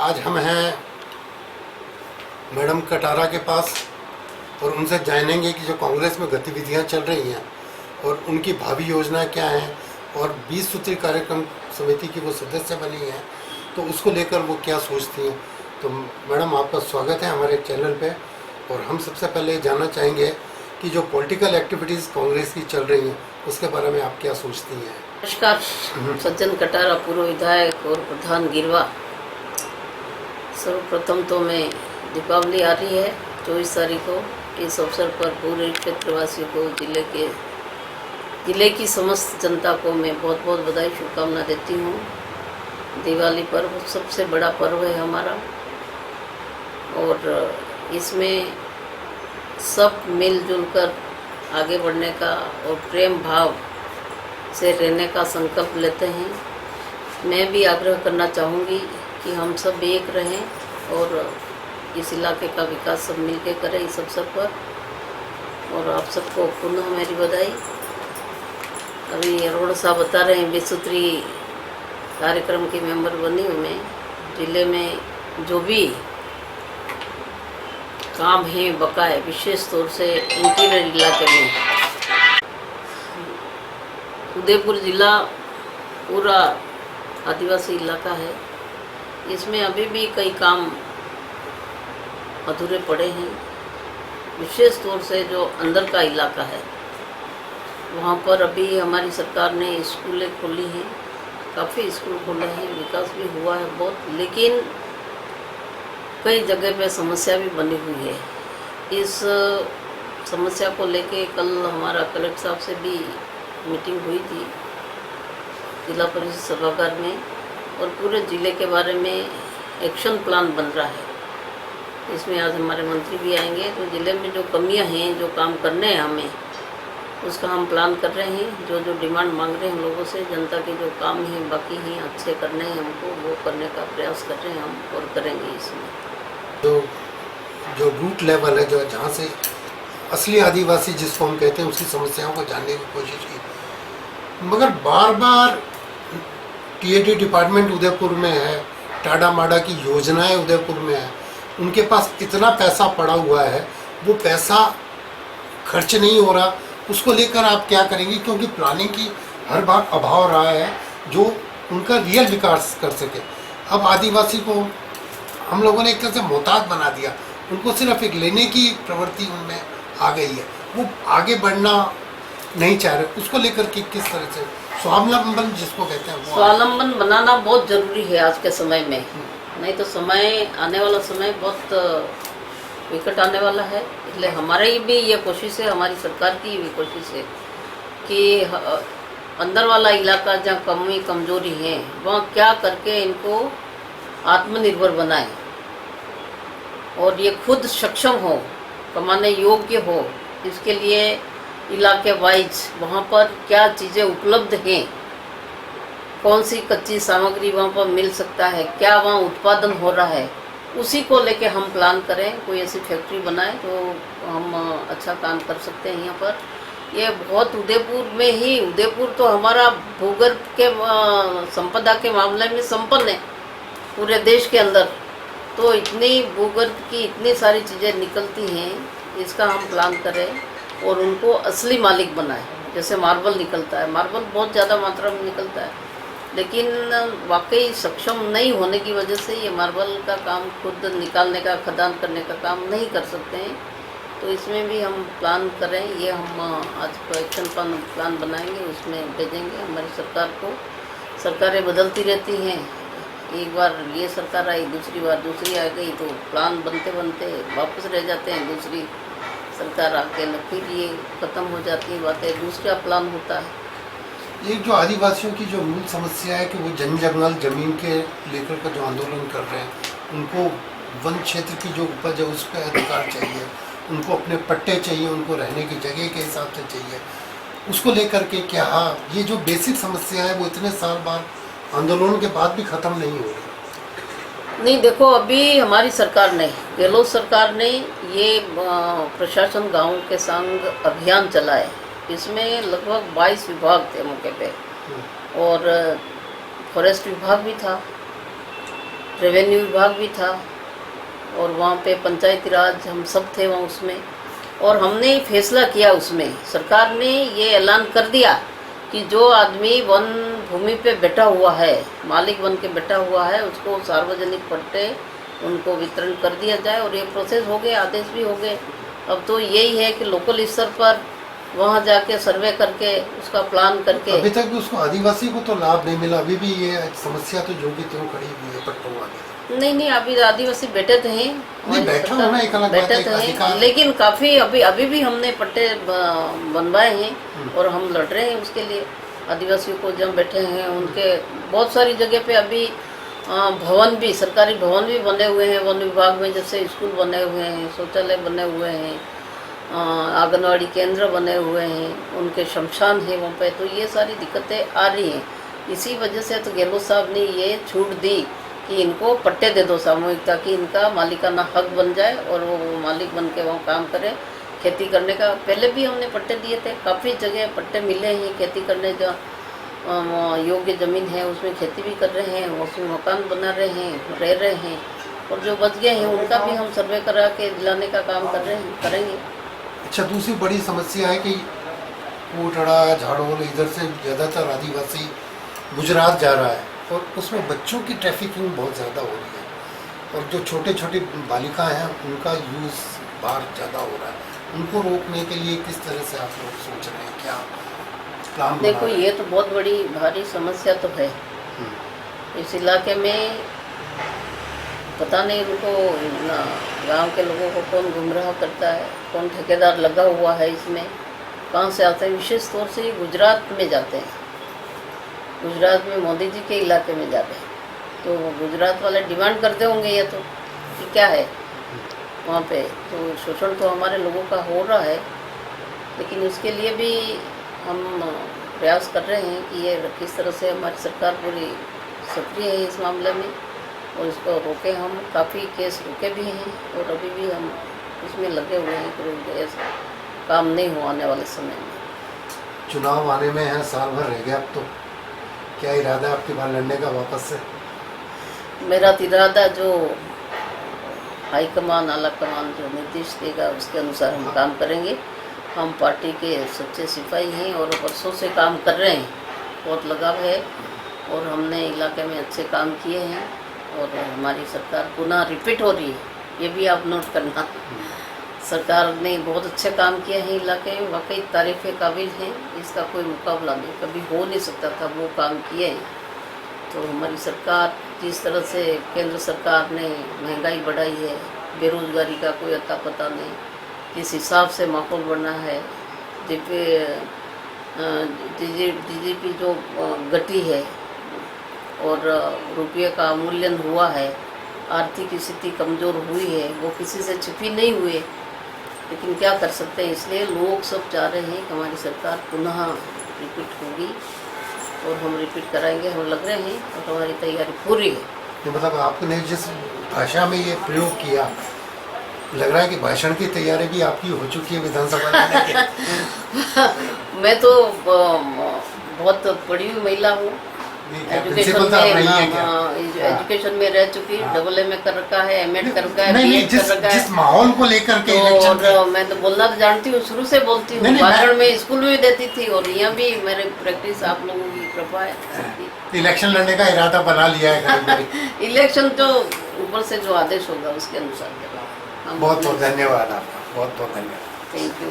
आज हम हैं मैडम कटारा के पास और उनसे जानेंगे कि जो कांग्रेस में गतिविधियां चल रही हैं और उनकी भावी योजना क्या है और 20 सूत्री कार्यक्रम समिति की वो सदस्य बनी हैं, तो उसको लेकर वो क्या सोचती हैं। तो मैडम, आपका स्वागत है हमारे चैनल पे। और हम सबसे पहले जानना चाहेंगे कि जो पॉलिटिकल एक्टिविटीज़ कांग्रेस की चल रही हैं उसके बारे में आप क्या सोचती हैं। नमस्कार। सज्जन कटारा, पूर्व विधायक और प्रधान गिरवा। सर्वप्रथम तो मैं दीपावली आ रही है 24 तारीख को, इस अवसर पर पूरे क्षेत्रवासियों को, जिले की समस्त जनता को मैं बहुत बहुत बधाई शुभकामना देती हूँ। दिवाली पर्व सबसे बड़ा पर्व है हमारा और इसमें सब मिलजुल कर आगे बढ़ने का और प्रेम भाव से रहने का संकल्प लेते हैं। मैं भी आग्रह करना चाहूँगी कि हम सब एक रहें और इस इलाके का विकास सब मिलकर करें इस अवसर पर। और आप सबको पुनः मेरी बधाई। अभी अरोड़ा साहब बता रहे हैं 20 सूत्री कार्यक्रम की मेंबर बनी हूँ मैं। जिले में जो भी काम है बकाए, विशेष तौर से इंटीरियर इलाके में, उदयपुर जिला पूरा आदिवासी इलाका है, इसमें अभी भी कई काम अधूरे पड़े हैं। विशेष तौर से जो अंदर का इलाका है वहाँ पर अभी हमारी सरकार ने स्कूलें खोली हैं, काफ़ी स्कूल खोले हैं, विकास भी हुआ है बहुत, लेकिन कई जगह पे समस्या भी बनी हुई है। इस समस्या को लेके कल हमारा कलेक्टर साहब से भी मीटिंग हुई थी जिला परिषद सभागार में और पूरे ज़िले के बारे में एक्शन प्लान बन रहा है। इसमें आज हमारे मंत्री भी आएंगे, तो ज़िले में जो कमियां हैं, जो काम करने हैं हमें, उसका हम प्लान कर रहे हैं। जो जो डिमांड मांग रहे हैं हम लोगों से, जनता के जो काम हैं बाकी हैं अच्छे करने हैं हमको, वो करने का प्रयास कर रहे हैं हम और करेंगे। इसमें जो रूट लेवल है, जो जहाँ से असली आदिवासी जिसको हम कहते हैं, उसकी समस्याओं को जानने की कोशिश की, मगर बार बार टीएडी डिपार्टमेंट उदयपुर में है, टाडा माडा की योजनाएं उदयपुर में है, उनके पास इतना पैसा पड़ा हुआ है, वो पैसा खर्च नहीं हो रहा। उसको लेकर आप क्या करेंगे, क्योंकि प्लानिंग की हर बार अभाव रहा है जो उनका रियल विकास कर सके। अब आदिवासी को हम लोगों ने एक तरह से मोहताज बना दिया, उनको सिर्फ एक लेने की प्रवृत्ति उनमें आ गई है, वो आगे बढ़ना नहीं चाह रहे। उसको लेकर कि किस तरह से स्वावलंबन जिसको कहते हैं, स्वावलंबन बनाना बहुत ज़रूरी है आज के समय में। नहीं तो समय आने वाला समय बहुत विकट आने वाला है। इसलिए हमारी भी ये कोशिश है, हमारी सरकार की भी कोशिश है कि अंदर वाला इलाका जहाँ कमी कमजोरी है वहाँ क्या करके इनको आत्मनिर्भर बनाए और ये खुद सक्षम हो, कमाने योग्य हो। इसके लिए इलाके वाइज वहाँ पर क्या चीज़ें उपलब्ध हैं, कौन सी कच्ची सामग्री वहाँ पर मिल सकता है, क्या वहाँ उत्पादन हो रहा है, उसी को लेके हम प्लान करें। कोई ऐसी फैक्ट्री बनाए तो हम अच्छा काम कर सकते हैं यहाँ पर। ये बहुत उदयपुर में ही, उदयपुर तो हमारा भूगर्भ के संपदा के मामले में संपन्न है पूरे देश के अंदर। तो इतनी भूगर्भ की इतनी सारी चीज़ें निकलती हैं, इसका हम प्लान करें और उनको असली मालिक बनाए। जैसे मार्बल निकलता है, मार्बल बहुत ज़्यादा मात्रा में निकलता है, लेकिन वाकई सक्षम नहीं होने की वजह से ये मार्बल का काम खुद निकालने का, खदान करने का काम नहीं कर सकते हैं। तो इसमें भी हम प्लान करें, ये हम आज एक्शन प्लान बनाएंगे, उसमें भेजेंगे हमारी सरकार को। सरकारें बदलती रहती हैं, एक बार ये सरकार आई, दूसरी बार दूसरी आ गई, तो प्लान बनते बनते वापस रह जाते हैं, दूसरी सरकार आके फिर ये ख़त्म हो जाती है बातें, दूसरा प्लान होता है। एक जो आदिवासियों की जो मूल समस्या है कि वो जंगल जमीन के लेकर का जो आंदोलन कर रहे हैं, उनको वन क्षेत्र की जो उपज है उस पर अधिकार चाहिए, उनको अपने पट्टे चाहिए, उनको रहने की जगह के हिसाब से चाहिए। उसको लेकर के क्या ये जो बेसिक समस्या है वो इतने साल बाद आंदोलन के बाद भी ख़त्म नहीं हो रही। नहीं, देखो अभी हमारी सरकार ने, गहलोत सरकार ने ये प्रशासन गाँव के संग अभियान चलाए। इसमें लगभग 22 विभाग थे मौके पे और फॉरेस्ट विभाग भी था, रेवेन्यू विभाग भी था और वहाँ पे पंचायती राज हम सब थे वहाँ उसमें। और हमने फैसला किया उसमें, सरकार ने ये ऐलान कर दिया कि जो आदमी वन भूमि पे बैठा हुआ है, मालिक बन के बैठा हुआ है, उसको सार्वजनिक पट्टे उनको वितरण कर दिया जाए। और ये प्रोसेस हो गए, आदेश भी हो गए। अब तो यही है कि लोकल स्तर पर वहाँ जाके सर्वे करके उसका प्लान करके। अभी तक भी उसको आदिवासी को तो लाभ नहीं मिला, अभी भी ये समस्या तो जो की त्यों खड़ी हुई है पट्टों वाली। नहीं, अभी आदिवासी बैठे थे, नहीं बैठा होना एक अलग बात है, एक अधिकार। लेकिन काफ़ी अभी भी हमने पट्टे बनवाए हैं और हम लड़ रहे हैं उसके लिए। आदिवासियों को जब बैठे हैं उनके बहुत सारी जगह पे अभी भवन भी, सरकारी भवन भी बने हुए हैं वन विभाग में, जैसे स्कूल बने हुए हैं, शौचालय बने हुए हैं, आंगनवाड़ी केंद्र बने हुए हैं, उनके शमशान है वहाँ पे। तो ये सारी दिक्कतें आ रही हैं। इसी वजह से तो गहलोत साहब ने ये छूट दी कि इनको पट्टे दे दो सामूहिक, ताकि इनका मालिकाना हक बन जाए और वो मालिक बन के वहाँ काम करें खेती करने का। पहले भी हमने पट्टे दिए थे, काफ़ी जगह पट्टे मिले हैं खेती करने, जो योग्य ज़मीन है उसमें खेती भी कर रहे हैं, उसमें मकान बना रहे हैं, रह रहे हैं। और जो बच गए हैं उनका भी हम सर्वे करा के दिलाने का काम कर रहे हैं, करेंगे। अच्छा, दूसरी बड़ी समस्या है कि कोटड़ा झाड़ोल इधर से ज़्यादातर आदिवासी गुजरात जा रहा है और उसमें बच्चों की ट्रैफिकिंग बहुत ज़्यादा हो रही है और जो छोटे छोटे बालिकाएं हैं उनका यूज़ बाहर ज़्यादा हो रहा है। उनको रोकने के लिए किस तरह से आप लोग सोच रहे हैं, क्या प्लान? देखो, ये तो बहुत बड़ी भारी समस्या तो है इस इलाके में। पता नहीं उनको गांव के लोगों को कौन गुमराह करता है, कौन ठेकेदार लगा हुआ है इसमें, कहाँ से आते हैं। विशेष तौर से ये गुजरात में जाते हैं, गुजरात में मोदी जी के इलाके में जाते हैं। तो गुजरात वाले डिमांड करते होंगे ये तो कि क्या है वहाँ पे। तो शोषण तो हमारे लोगों का हो रहा है, लेकिन उसके लिए भी हम प्रयास कर रहे हैं कि ये किस तरह से हमारी सरकार पूरी सक्रिय है इस मामले में और इसको रोके। हम काफ़ी केस रोके भी हैं और अभी भी हम इसमें लगे हुए हैं कि ऐसा काम नहीं हो आने वाले समय में। चुनाव आने में है, साल भर रह गया अब तो, क्या इरादा है आपके बार लड़ने का वापस से? मेरा इरादा जो हाईकमान आला कमान जो निर्देश देगा उसके अनुसार हम काम करेंगे। हम पार्टी के सच्चे सिपाही हैं और वर्षों से काम कर रहे हैं, बहुत लगाव है और हमने इलाके में अच्छे काम किए हैं और हमारी सरकार पुनः रिपीट हो रही है, ये भी आप नोट करना। सरकार ने बहुत अच्छे काम किए हैं इलाके में, वाकई तारीफ़ के काबिल हैं, इसका कोई मुकाबला नहीं, कभी हो नहीं सकता था वो काम किए हैं। तो हमारी सरकार जिस तरह से केंद्र सरकार ने महंगाई बढ़ाई है, बेरोजगारी का कोई अता पता नहीं, किस हिसाब से माहौल बना है, डीजीपी जो घटी है और रुपये का अवमूल्यन हुआ है, आर्थिक स्थिति कमज़ोर हुई है, वो किसी से छिपी नहीं हुई, लेकिन क्या कर सकते हैं। इसलिए लोग सब चाह रहे हैं कि हमारी सरकार पुनः रिपीट होगी और हम रिपीट कराएंगे, हम लग रहे हैं और हमारी तैयारी पूरी है। तो मतलब आपने जिस भाषा में ये प्रयोग किया, लग रहा है कि भाषण की तैयारी भी आपकी हो चुकी है विधानसभा में। मैं तो बहुत पढ़ी हुई महिला हूँ, एजुकेशन में रह चुकी, AA में कर रखा है, M.Ed कर रखा है, B.Ed कर रखा है। जिस माहौल को लेकर के और मैं तो बोलना तो जानती हूँ, शुरू से बोलती हूँ, भाषण में स्कूल में भी देती थी और यहाँ भी मेरे प्रैक्टिस आप लोगों की कृपा है। इलेक्शन लड़ने का इरादा बना लिया है। इलेक्शन तो ऊपर से जो आदेश होगा उसके अनुसार। बहुत बहुत धन्यवाद आपका, बहुत बहुत धन्यवाद। Thank you.